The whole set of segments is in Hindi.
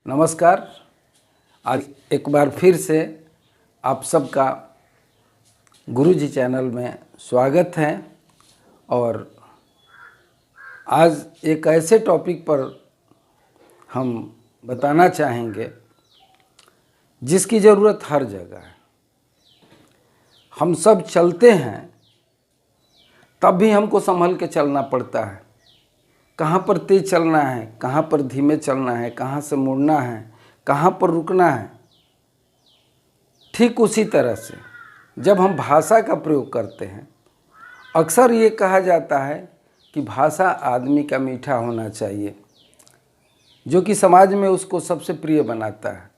नमस्कार। आज एक बार फिर से आप सबका गुरुजी चैनल में स्वागत है और आज एक ऐसे टॉपिक पर हम बताना चाहेंगे जिसकी ज़रूरत हर जगह है। हम सब चलते हैं तब भी हमको संभल के चलना पड़ता है। कहाँ पर तेज चलना है, कहाँ पर धीमे चलना है, कहाँ से मुड़ना है, कहाँ पर रुकना है। ठीक उसी तरह से जब हम भाषा का प्रयोग करते हैं, अक्सर ये कहा जाता है कि भाषा आदमी का मीठा होना चाहिए, जो कि समाज में उसको सबसे प्रिय बनाता है।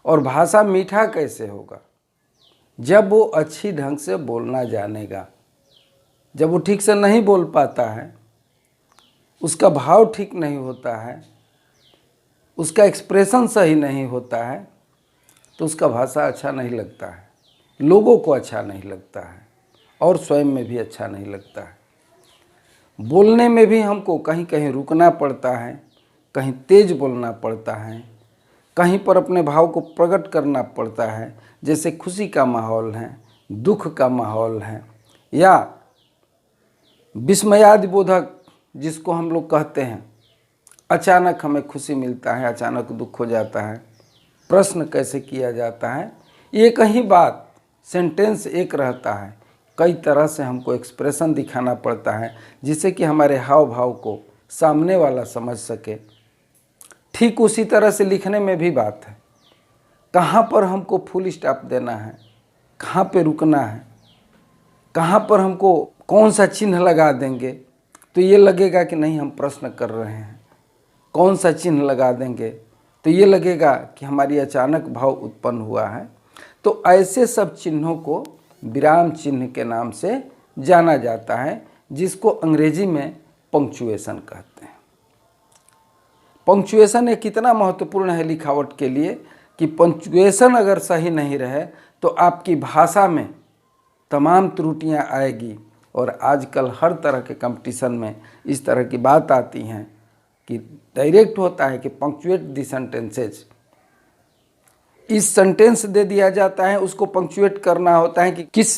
और भाषा मीठा कैसे होगा? जब वो अच्छी ढंग से बोलना जानेगा। जब वो ठीक से नहीं बोल पाता है, उसका भाव ठीक नहीं होता है, उसका एक्सप्रेशन सही नहीं होता है, तो उसका भाषा अच्छा नहीं लगता है, लोगों को अच्छा नहीं लगता है और स्वयं में भी अच्छा नहीं लगता है। बोलने में भी हमको कहीं कहीं रुकना पड़ता है, कहीं तेज बोलना पड़ता है, कहीं पर अपने भाव को प्रकट करना पड़ता है। जैसे खुशी का माहौल है, दुख का माहौल है, या विस्मयादिबोधक जिसको हम लोग कहते हैं, अचानक हमें खुशी मिलता है, अचानक दुख हो जाता है, प्रश्न कैसे किया जाता है, एक ही बात, सेंटेंस एक रहता है, कई तरह से हमको एक्सप्रेशन दिखाना पड़ता है जिससे कि हमारे हाव भाव को सामने वाला समझ सके। ठीक उसी तरह से लिखने में भी बात है। कहाँ पर हमको फुल स्टॉप देना है, कहाँ पे रुकना है, कहाँ पर हमको कौन सा चिन्ह लगा देंगे तो ये लगेगा कि नहीं हम प्रश्न कर रहे हैं, कौन सा चिन्ह लगा देंगे तो ये लगेगा कि हमारी अचानक भाव उत्पन्न हुआ है। तो ऐसे सब चिन्हों को विराम चिन्ह के नाम से जाना जाता है, जिसको अंग्रेजी में पंक्चुएशन कहते हैं। पंक्चुएशन एक कितना महत्वपूर्ण है लिखावट के लिए कि पंक्चुएशन अगर सही नहीं रहे तो आपकी भाषा में तमाम त्रुटियां आएगी। और आजकल हर तरह के कंपटीशन में इस तरह की बात आती हैं कि डायरेक्ट होता है कि पंक्चुएट द सेंटेंसेज। इस सेंटेंस दे दिया जाता है, उसको पंक्चुएट करना होता है कि किस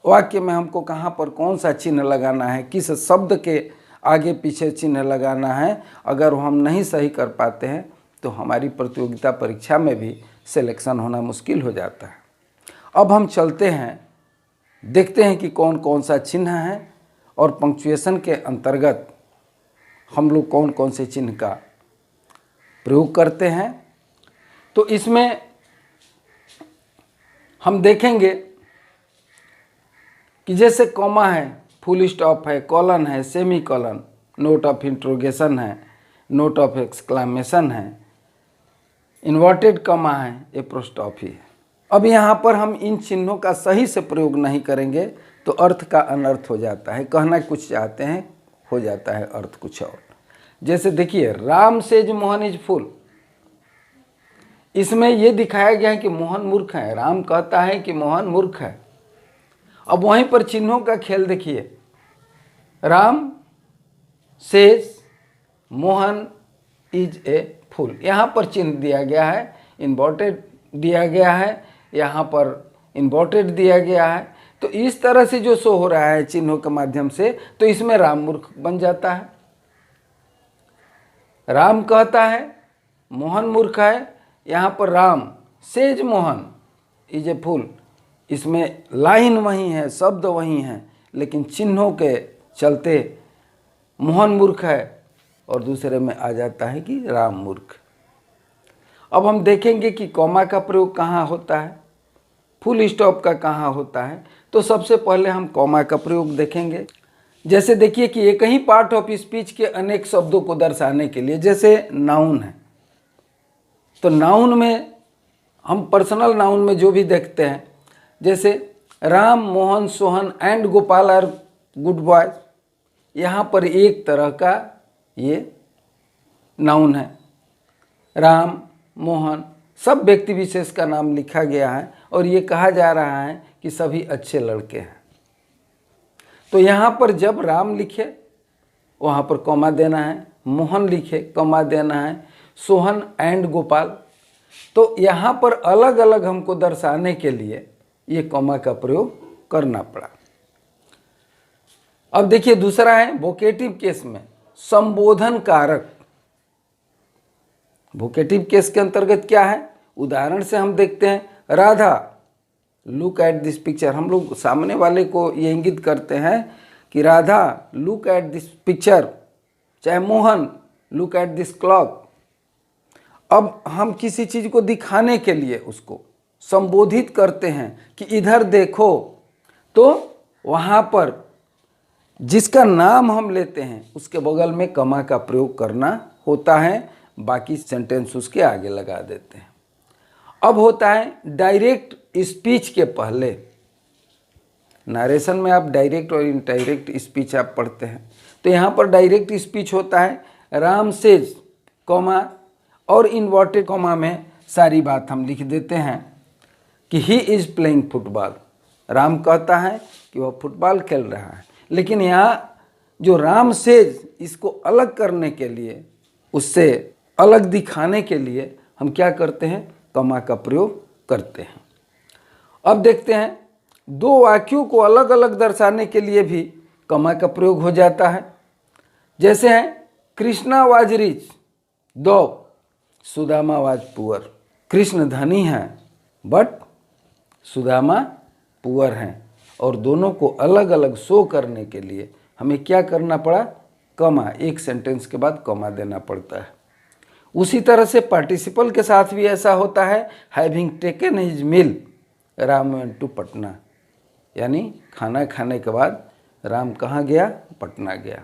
वाक्य में हमको कहाँ पर कौन सा चिन्ह लगाना है, किस शब्द के आगे पीछे चिन्ह लगाना है। अगर हम नहीं सही कर पाते हैं तो हमारी प्रतियोगिता परीक्षा में भी सिलेक्शन होना मुश्किल हो जाता है। अब हम चलते हैं, देखते हैं कि कौन कौन सा चिन्ह है और पंक्चुएशन के अंतर्गत हम लोग कौन कौन से चिन्ह का प्रयोग करते हैं। तो इसमें हम देखेंगे कि जैसे कॉमा है, फुल स्टॉप है, कॉलन है, semi colon, note of interrogation है, नोट ऑफ एक्सक्लामेशन है, इन्वर्टेड कॉमा है, एपोस्ट्रोफी है। अब यहाँ पर हम इन चिन्हों का सही से प्रयोग नहीं करेंगे तो अर्थ का अनर्थ हो जाता है। कहना कुछ चाहते हैं, हो जाता है अर्थ कुछ और। जैसे देखिए, Ram says Mohan is full, इसमें यह दिखाया गया है कि मोहन मूर्ख है। राम कहता है कि मोहन मूर्ख है। अब वहीं पर चिन्हों का खेल देखिए, Ram says Mohan is a full, यहाँ पर चिन्ह दिया गया है, इन्वर्टेड दिया गया है, यहाँ पर इन्वर्टेड दिया गया है। तो इस तरह से जो शो हो रहा है चिन्हों के माध्यम से, तो इसमें राम मूर्ख बन जाता है। राम कहता है मोहन मूर्ख है, यहाँ पर Ram says Mohan is a fool, इसमें लाइन वही है, शब्द वही हैं, लेकिन चिन्हों के चलते मोहन मूर्ख है और दूसरे में आ जाता है कि राम मूर्ख। अब हम देखेंगे कि कॉमा का प्रयोग कहाँ होता है, फुल स्टॉप का कहाँ होता है। तो सबसे पहले हम कॉमा का प्रयोग देखेंगे। जैसे देखिए कि एक ही पार्ट ऑफ स्पीच के अनेक शब्दों को दर्शाने के लिए, जैसे नाउन है, तो नाउन में हम पर्सनल नाउन में जो भी देखते हैं, जैसे Ram Mohan Sohan and Gopal are good boys, यहाँ पर एक तरह का ये नाउन है। राम मोहन सब व्यक्ति विशेष का नाम लिखा गया है और ये कहा जा रहा है कि सभी अच्छे लड़के हैं। तो यहाँ पर जब राम लिखे वहाँ पर कॉमा देना है, मोहन लिखे कॉमा देना है, सोहन एंड गोपाल। तो यहाँ पर अलग अलग हमको दर्शाने के लिए ये कॉमा का प्रयोग करना पड़ा। अब देखिए दूसरा है वोकेटिव केस में संबोधन कारक। वोकेटिव केस के अंतर्गत क्या है, उदाहरण से हम देखते हैं Radha look at this picture. हम लोग सामने वाले को ये इंगित करते हैं कि Radha look at this picture, चाहे Mohan look at this clock. अब हम किसी चीज को दिखाने के लिए उसको संबोधित करते हैं कि इधर देखो, तो वहां पर जिसका नाम हम लेते हैं उसके बगल में कमा का प्रयोग करना होता है, बाकी सेंटेंस उसके आगे लगा देते हैं। अब होता है डायरेक्ट स्पीच के पहले, नरेशन में आप डायरेक्ट और इनडायरेक्ट स्पीच आप पढ़ते हैं, तो यहाँ पर डायरेक्ट स्पीच होता है राम सेज कॉमा और इन्वर्टेड कॉमा में सारी बात हम लिख देते हैं कि he is playing football. Ram कहता है कि वह फुटबॉल खेल रहा है, लेकिन यहाँ जो राम सेज इसको अलग करने के लिए, उससे अलग दिखाने के लिए हम क्या करते हैं, कमा का प्रयोग करते हैं। अब देखते हैं दो वाक्यों को अलग अलग दर्शाने के लिए भी कमा का प्रयोग हो जाता है। जैसे है कृष्णा वाज रिच दो सुदामा वाज पुअर। कृष्ण धनी है बट सुदामा पुअर हैं, और दोनों को अलग अलग शो करने के लिए हमें क्या करना पड़ा, कमा, एक सेंटेंस के बाद कमा देना पड़ता है। उसी तरह से पार्टिसिपल के साथ भी ऐसा होता है, having taken his meal Ram went to Patna, यानी खाना खाने के बाद राम कहाँ गया, पटना गया।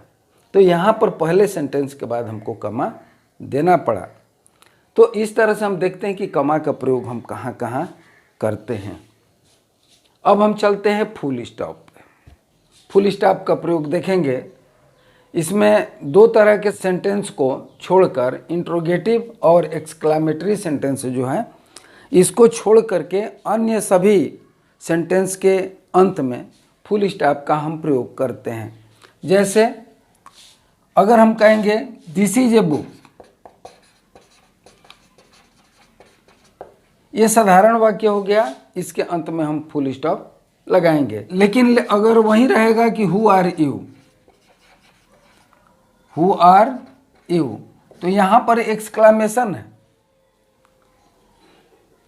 तो यहाँ पर पहले सेंटेंस के बाद हमको कमा देना पड़ा। तो इस तरह से हम देखते हैं कि कमा का प्रयोग हम कहाँ कहाँ करते हैं। अब हम चलते हैं फुल स्टॉप पे। फुल स्टॉप का प्रयोग देखेंगे, इसमें दो तरह के सेंटेंस को छोड़कर इंट्रोगेटिव और एक्सक्लामेटरी सेंटेंस जो है इसको छोड़ करके अन्य सभी सेंटेंस के अंत में फुल स्टॉप का हम प्रयोग करते हैं। जैसे अगर हम कहेंगे दिस इज ए बुक, ये साधारण वाक्य हो गया, इसके अंत में हम फुल स्टॉप लगाएंगे। लेकिन अगर वही रहेगा कि who are you, who are you, तो यहां पर एक्सक्लामेशन है,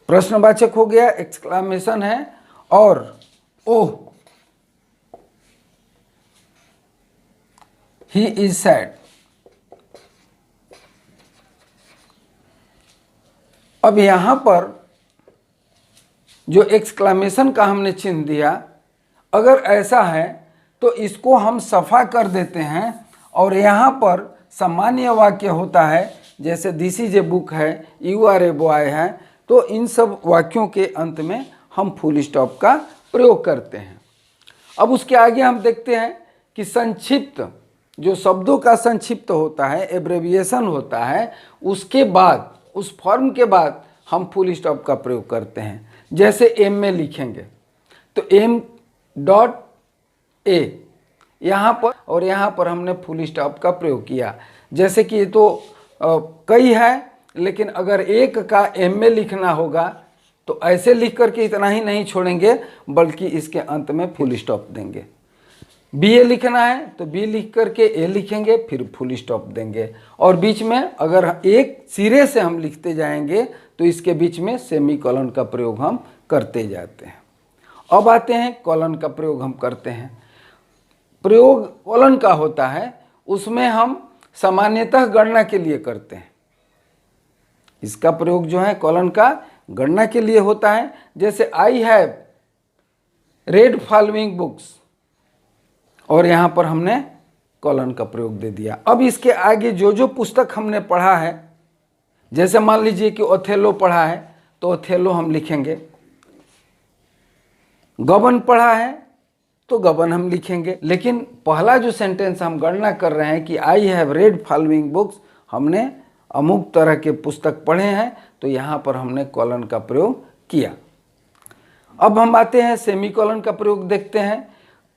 प्रश्नवाचक हो गया, एक्सक्लामेशन है, और ओह ही इज सैड। अब यहां पर जो एक्सक्लामेशन का हमने चिन्ह दिया, अगर ऐसा है तो इसको हम सफा कर देते हैं और यहाँ पर सामान्य वाक्य होता है, जैसे दिस इज ए बुक है, यू आर ए बॉय है, तो इन सब वाक्यों के अंत में हम फुल स्टॉप का प्रयोग करते हैं। अब उसके आगे हम देखते हैं कि संक्षिप्त, जो शब्दों का संक्षिप्त होता है, एब्रेविएशन होता है, उसके बाद, उस फॉर्म के बाद हम फुल स्टॉप का प्रयोग करते हैं। जैसे एम में लिखेंगे तो एम डॉट ए यहाँ पर, और यहाँ पर हमने फुल स्टॉप का प्रयोग किया। जैसे कि ये तो कई है, लेकिन अगर एक का एम में लिखना होगा तो ऐसे लिख करके इतना ही नहीं छोड़ेंगे, बल्कि इसके अंत में फुल स्टॉप देंगे। बी ए लिखना है तो बी लिख करके ए लिखेंगे, फिर फुल स्टॉप देंगे, और बीच में अगर एक सिरे से हम लिखते जाएंगे तो इसके बीच में सेमी कॉलन का प्रयोग हम करते जाते हैं। अब आते हैं कॉलन का प्रयोग हम करते हैं। प्रयोग कॉलन का होता है, उसमें हम सामान्यतः गणना के लिए करते हैं। इसका प्रयोग जो है कॉलन का गणना के लिए होता है। जैसे I have read following books, और यहाँ पर हमने कॉलन का प्रयोग दे दिया। अब इसके आगे जो जो पुस्तक हमने पढ़ा है, जैसे मान लीजिए कि ओथेलो पढ़ा है तो ओथेलो हम लिखेंगे, गबन पढ़ा है तो गबन हम लिखेंगे। लेकिन पहला जो सेंटेंस हम गणना कर रहे हैं कि I have read following books, हमने अमुक तरह के पुस्तक पढ़े हैं, तो यहाँ पर हमने कॉलन का प्रयोग किया। अब हम आते हैं सेमीकोलन का प्रयोग देखते हैं।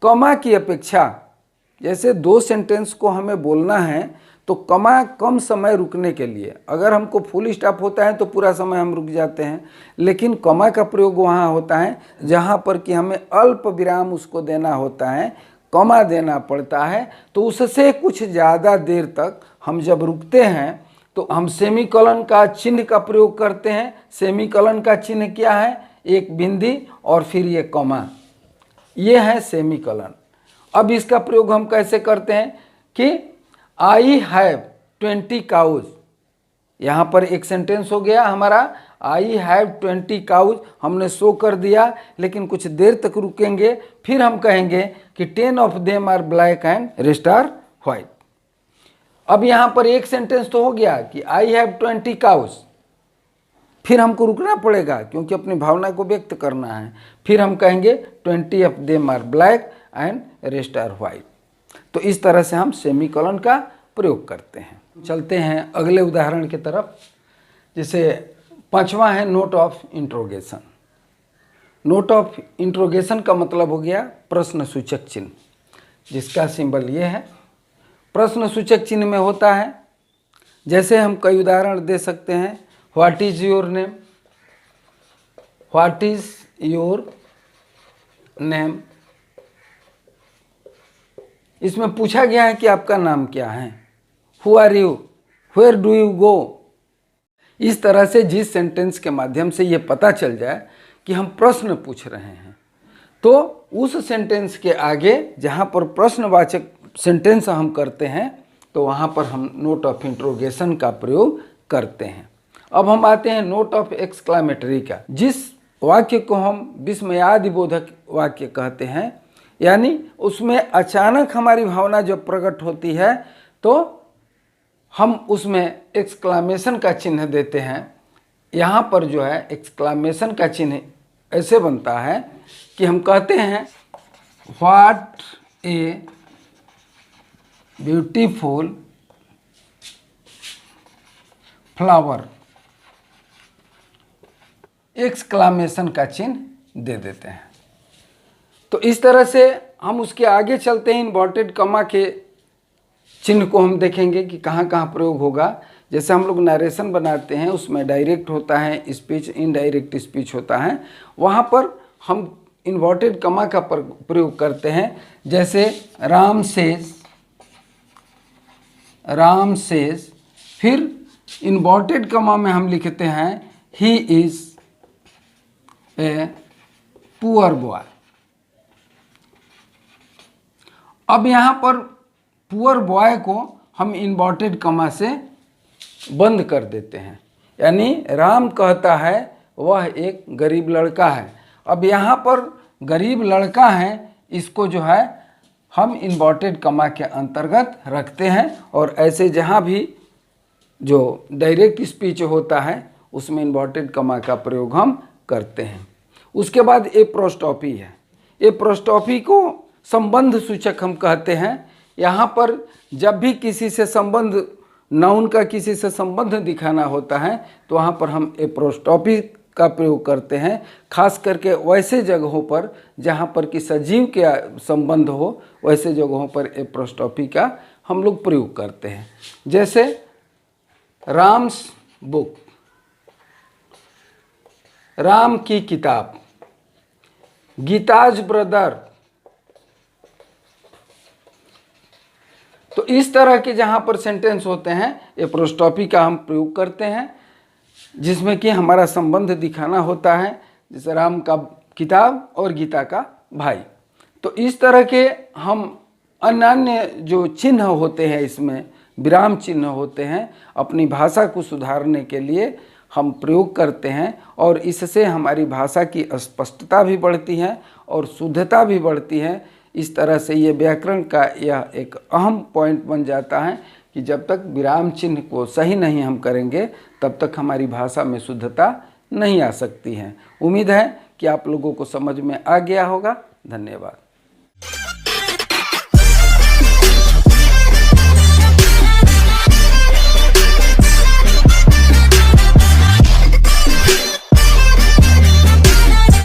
कॉमा की अपेक्षा, जैसे दो सेंटेंस को हमें बोलना है तो कमा कम समय रुकने के लिए, अगर हमको फुल स्टॉप होता है तो पूरा समय हम रुक जाते हैं, लेकिन कमा का प्रयोग वहाँ होता है जहाँ पर कि हमें अल्प विराम उसको देना होता है, कमा देना पड़ता है। तो उससे कुछ ज़्यादा देर तक हम जब रुकते हैं तो हम सेमीकोलन का चिन्ह का प्रयोग करते हैं। सेमीकोलन का चिन्ह क्या है? एक बिंदी और फिर ये कॉमा, ये है सेमीकोलन। अब इसका प्रयोग हम कैसे करते हैं कि आई हैव 20 काउज, यहाँ पर एक सेंटेंस हो गया हमारा, आई हैव 20 काउज, हमने शो कर दिया, लेकिन कुछ देर तक रुकेंगे, फिर हम कहेंगे कि 10 of them are black and rest are white. अब यहाँ पर एक सेंटेंस तो हो गया कि आई हैव 20 काउज, फिर हमको रुकना पड़ेगा क्योंकि अपनी भावना को व्यक्त करना है। फिर हम कहेंगे 20 of them are black and rest are white. तो इस तरह से हम सेमीकोलन का प्रयोग करते हैं। चलते हैं अगले उदाहरण की तरफ। जैसे 5वां है note of interrogation. Note of interrogation का मतलब हो गया प्रश्न सूचक चिन्ह, जिसका सिंबल ये है। प्रश्न सूचक चिन्ह में होता है, जैसे हम कई उदाहरण दे सकते हैं, what is your name, what is your name. इसमें पूछा गया है कि आपका नाम क्या है। Who are you, where do you go. इस तरह से जिस सेंटेंस के माध्यम से ये पता चल जाए कि हम प्रश्न पूछ रहे हैं, तो उस सेंटेंस के आगे जहाँ पर प्रश्नवाचक सेंटेंस हम करते हैं तो वहाँ पर हम नोट ऑफ इंट्रोगेशन का प्रयोग करते हैं। अब हम आते हैं नोट ऑफ एक्सक्लामेटरी का। जिस वाक्य को हम विस्मयादिबोधक वाक्य कहते हैं, यानी उसमें अचानक हमारी भावना जब प्रकट होती है तो हम उसमें एक्सक्लामेशन का चिन्ह देते हैं। यहाँ पर जो है एक्सक्लामेशन का चिन्ह ऐसे बनता है कि हम कहते हैं what a beautiful flower, exclamation का चिन्ह दे देते हैं। तो इस तरह से हम उसके आगे चलते हैं, इन्वर्टेड कॉमा के चिन्ह को हम देखेंगे कि कहाँ कहाँ प्रयोग होगा। जैसे हम लोग नरेशन बनाते हैं, उसमें डायरेक्ट होता है स्पीच, इनडायरेक्ट स्पीच होता है, वहाँ पर हम इन्वर्टेड कॉमा का प्रयोग करते हैं। जैसे राम सेज, फिर इन्वर्टेड कॉमा में हम लिखते हैं he is a poor boy. अब यहाँ पर पुअर बॉय को हम इन्वर्टेड कॉमा से बंद कर देते हैं, यानी राम कहता है वह एक गरीब लड़का है। अब यहाँ पर गरीब लड़का है, इसको जो है हम इन्वर्टेड कॉमा के अंतर्गत रखते हैं, और ऐसे जहाँ भी जो डायरेक्ट स्पीच होता है उसमें इन्वर्टेड कॉमा का प्रयोग हम करते हैं। उसके बाद एप्रोस्टॉपी है। एप्रोस्टॉपी को संबंध सूचक हम कहते हैं। यहाँ पर जब भी किसी से संबंध, नाउन का किसी से संबंध दिखाना होता है तो वहाँ पर हम एप्रोस्टॉपी का प्रयोग करते हैं। खास करके वैसे जगहों पर जहाँ पर कि सजीव के संबंध हो, वैसे जगहों पर एप्रोस्टॉपी का हम लोग प्रयोग करते हैं। जैसे राम्स बुक, राम की किताब, गीताज ब्रदर। तो इस तरह के जहाँ पर सेंटेंस होते हैं एप्रोस्टॉपी का हम प्रयोग करते हैं, जिसमें कि हमारा संबंध दिखाना होता है, जैसे राम का किताब और गीता का भाई। तो इस तरह के हम अन्य जो चिन्ह होते हैं, इसमें विराम चिन्ह होते हैं, अपनी भाषा को सुधारने के लिए हम प्रयोग करते हैं, और इससे हमारी भाषा की स्पष्टता भी बढ़ती है और शुद्धता भी बढ़ती है। इस तरह से ये व्याकरण का यह एक अहम पॉइंट बन जाता है कि जब तक विराम चिन्ह को सही नहीं हम करेंगे तब तक हमारी भाषा में शुद्धता नहीं आ सकती है। उम्मीद है कि आप लोगों को समझ में आ गया होगा। धन्यवाद।